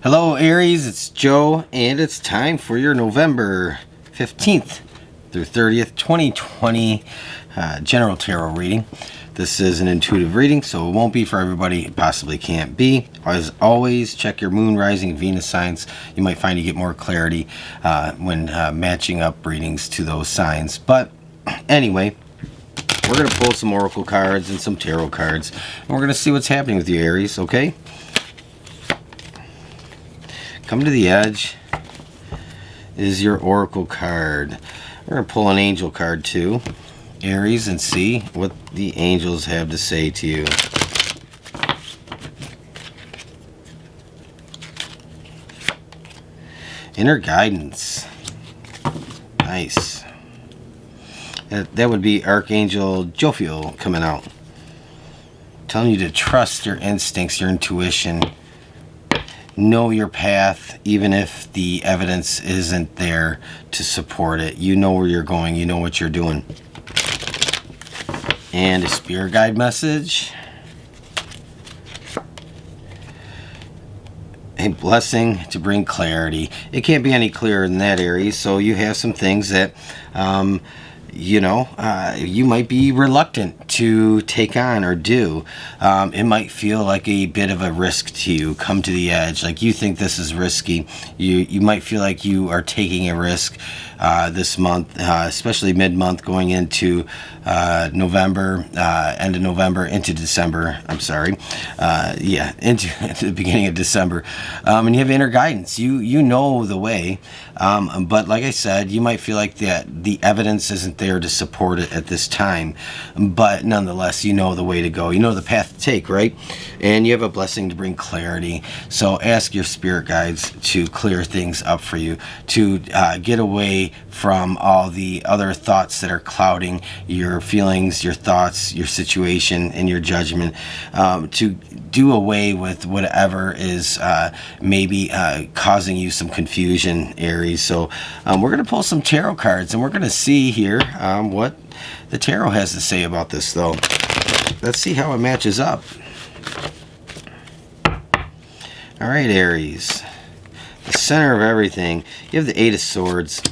Hello Aries, it's Joe, and it's time for your November 15th through 30th, 2020 General Tarot reading. This is an intuitive reading, so it won't be for everybody. It possibly can't be. As always, check your moon, rising, Venus signs. You might find you get more clarity when matching up readings to those signs. But anyway, we're going to pull some oracle cards and some tarot cards, and we're going to see what's happening with you, Aries, okay? Come to the edge is your oracle card. We're going to pull an angel card too, Aries, and see what the angels have to say to you. Inner guidance. Nice. That would be Archangel Jophiel coming out. Telling you to trust your instincts, your intuition. Know your path, even if the evidence isn't there to support it. You know where you're going. You know what you're doing. And a spirit guide message. A blessing to bring clarity. It can't be any clearer than that, Aries. So you have some things that you might be reluctant to take on or do. It might feel like a bit of a risk to you. Come to the edge. Like you think this is risky. You might feel like you are taking a risk this month, especially mid-month going into November, end of November, into December. I'm sorry. Into the beginning of December. And you have inner guidance. You know the way. But like I said, you might feel like that the evidence isn't there to support it at this time. But nonetheless, you know the way to go. You know the path to take, right? And you have a blessing to bring clarity. So ask your spirit guides to clear things up for you, to get away from all the other thoughts that are clouding your feelings, your thoughts, your situation, and your judgment, to do away with whatever is maybe causing you some confusion, Aries. So we're going to pull some tarot cards, and we're going to see here what the tarot has to say about this, though. Let's see how it matches up. All right, Aries. The center of everything. You have the Eight of Swords.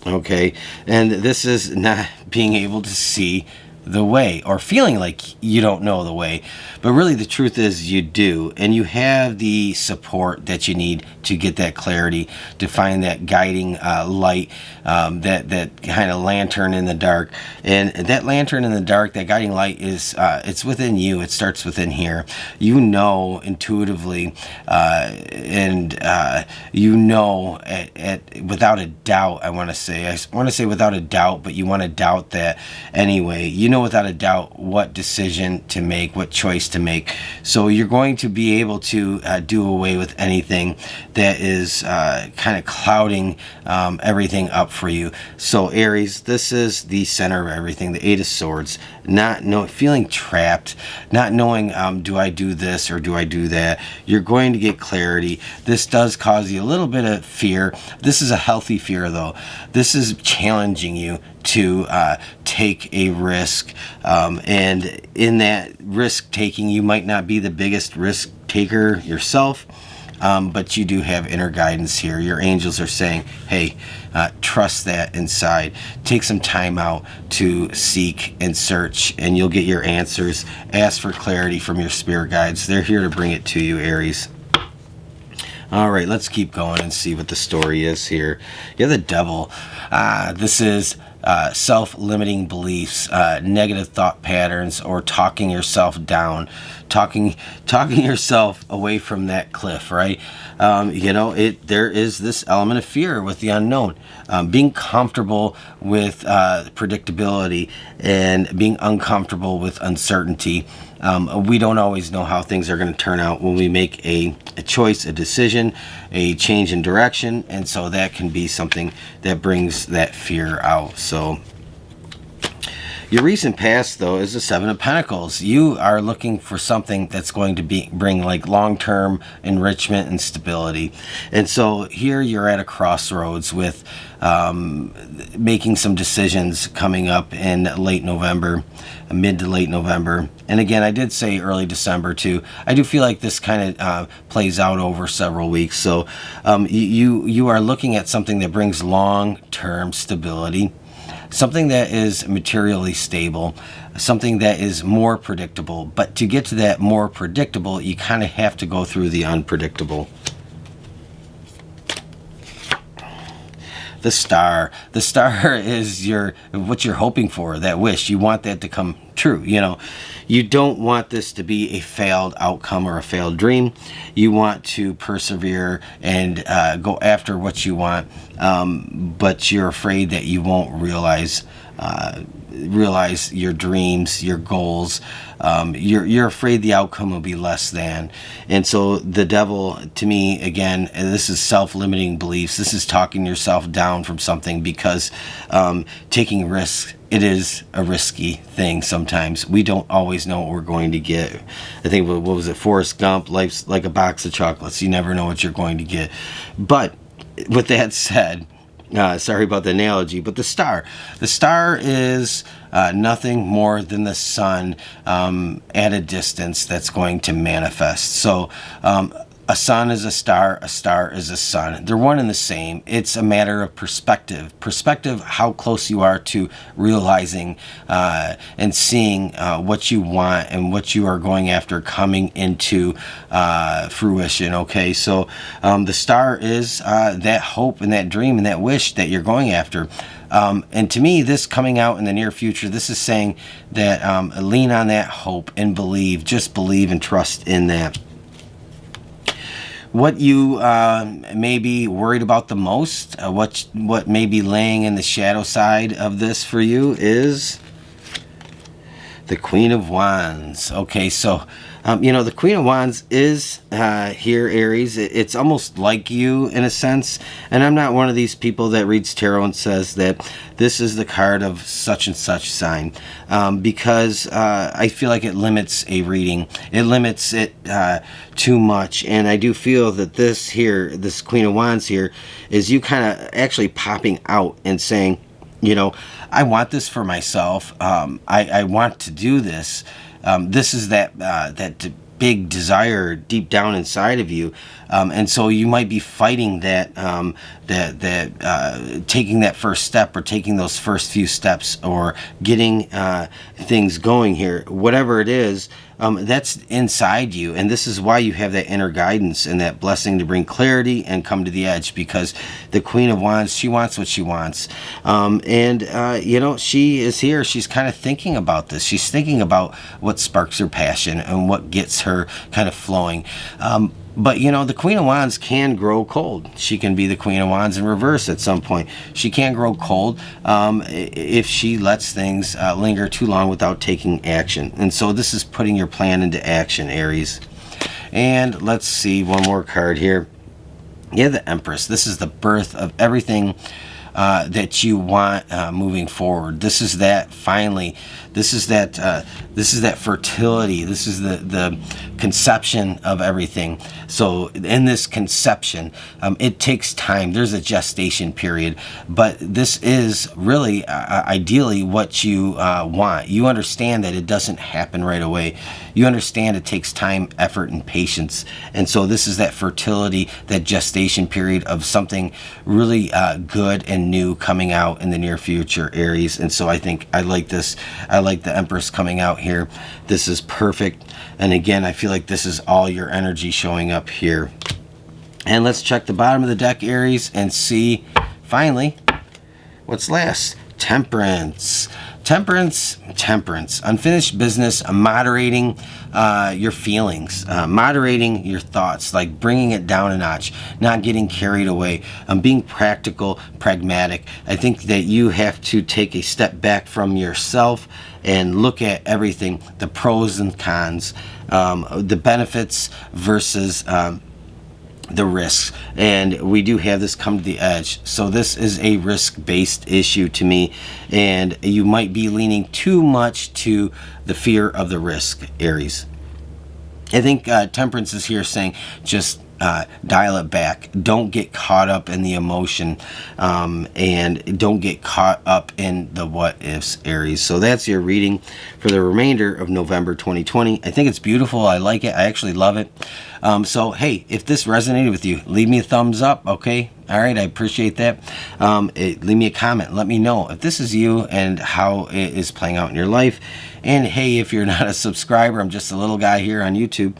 Okay, and this is not being able to see the way, or feeling like you don't know the way, but really the truth is you do, and you have the support that you need to get that clarity, to find that guiding light, that kind of lantern in the dark. And that lantern in the dark, that guiding light, is it's within you. It starts within here. You know intuitively, and you know without a doubt. I want to say without a doubt, but you want to doubt that anyway. You know without a doubt what decision to make, what choice to make. So you're going to be able to do away with anything that is kind of clouding everything up for you. So Aries, this is the center of everything, the Eight of Swords. Feeling trapped, not knowing, do I do this or do I do that? You're going to get clarity. This does cause you a little bit of fear. This is a healthy fear, though. This is challenging you to take a risk, and in that risk taking, you might not be the biggest risk taker yourself, but you do have inner guidance here. Your angels are saying, hey, trust that inside. Take some time out to seek and search, and you'll get your answers. Ask for clarity from your spirit guides. They're here to bring it to you, Aries. All right, let's keep going and see what the story is here. You have the Devil. This is self-limiting beliefs, negative thought patterns, or talking yourself down, talking yourself away from that cliff, right? There is this element of fear with the unknown, being comfortable with predictability and being uncomfortable with uncertainty. We don't always know how things are going to turn out when we make a choice, a decision, a change in direction, and so that can be something that brings that fear out. So Your recent past, though, is the Seven of Pentacles. You are looking for something that's going to bring like long-term enrichment and stability. And so here you're at a crossroads with making some decisions coming up in late November, mid to late November. And again, I did say early December too. I do feel like this kind of plays out over several weeks. So you are looking at something that brings long-term stability, something that is materially stable, something that is more predictable. But to get to that more predictable, you kind of have to go through the unpredictable. The star. The star is what you're hoping for, that wish. You want that to come true. You know, you don't want this to be a failed outcome or a failed dream. You want to persevere and go after what you want, but you're afraid that you won't realize your dreams, your goals. You're afraid the outcome will be less than. And so the devil, to me, again, this is self-limiting beliefs. This is talking yourself down from something, because taking risks, it is a risky thing sometimes. We don't always know what we're going to get. I think, what was it, Forrest Gump, life's like a box of chocolates. You never know what you're going to get. But with that said, sorry about the analogy, but the star is nothing more than the sun at a distance that's going to manifest. So a sun is a star is a sun. They're one and the same. It's a matter of perspective. Perspective, how close you are to realizing and seeing what you want and what you are going after coming into fruition. Okay, so the star is that hope and that dream and that wish that you're going after. And to me, this coming out in the near future, this is saying that lean on that hope and believe. Just believe and trust in that. What you may be worried about the most, what may be laying in the shadow side of this for you, is the Queen of Wands. Okay, so the Queen of Wands is here, Aries. It's almost like you in a sense. And I'm not one of these people that reads tarot and says that this is the card of such and such sign, because I feel like it limits a reading. It limits it too much. And I do feel that this Queen of Wands here, is you kind of actually popping out and saying, I want this for myself. I want to do this. This is that big desire deep down inside of you, and so you might be fighting that taking that first step, or taking those first few steps, or getting things going here. Whatever it is, that's inside you, and this is why you have that inner guidance and that blessing to bring clarity and come to the edge, because the Queen of Wands, she wants what she wants, and she is here. She's kind of thinking about this. She's thinking about what sparks her passion and what gets her kind of flowing. But the Queen of Wands can grow cold. She can be the Queen of Wands in reverse at some point. She can grow cold if she lets things linger too long without taking action. And so this is putting your plan into action, Aries. And let's see one more card here. Yeah, the Empress. This is the birth of everything that you want moving forward. This is that finally. This is that fertility. This is the conception of everything. So in this conception, it takes time. There's a gestation period, but this is really ideally what you want. You understand that it doesn't happen right away. You understand it takes time, effort, and patience. And so this is that fertility, that gestation period of something really good and new coming out in the near future, Aries. And so I think I like this. I like the Empress coming out here. This is perfect. And again, I feel like this is all your energy showing up here. And let's check the bottom of the deck, Aries, and see finally what's last. Temperance. Temperance. Unfinished business, moderating your feelings, moderating your thoughts, like bringing it down a notch, not getting carried away, being practical, pragmatic. I think that you have to take a step back from yourself and look at everything, the pros and cons, the benefits versus the risks, and we do have this come to the edge. So this is a risk-based issue to me, and you might be leaning too much to the fear of the risk, Aries. I think Temperance is here saying just dial it back. Don't get caught up in the emotion, and don't get caught up in the what ifs, Aries. So that's your reading for the remainder of November 2020. I think it's beautiful. I like it. I actually love it. So hey, if this resonated with you, leave me a thumbs up, okay? All right, I appreciate that. Leave me a comment. Let me know if this is you and how it is playing out in your life. And hey, if you're not a subscriber, I'm just a little guy here on YouTube.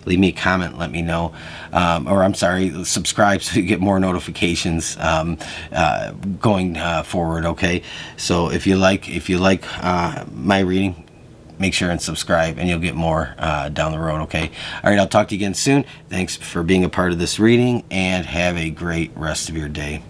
Leave me a comment, let me know, or I'm sorry, subscribe so you get more notifications going forward. Okay, so if you like my reading, make sure and subscribe, and you'll get more down the road. Okay, all right, I'll talk to you again soon. Thanks for being a part of this reading, and have a great rest of your day.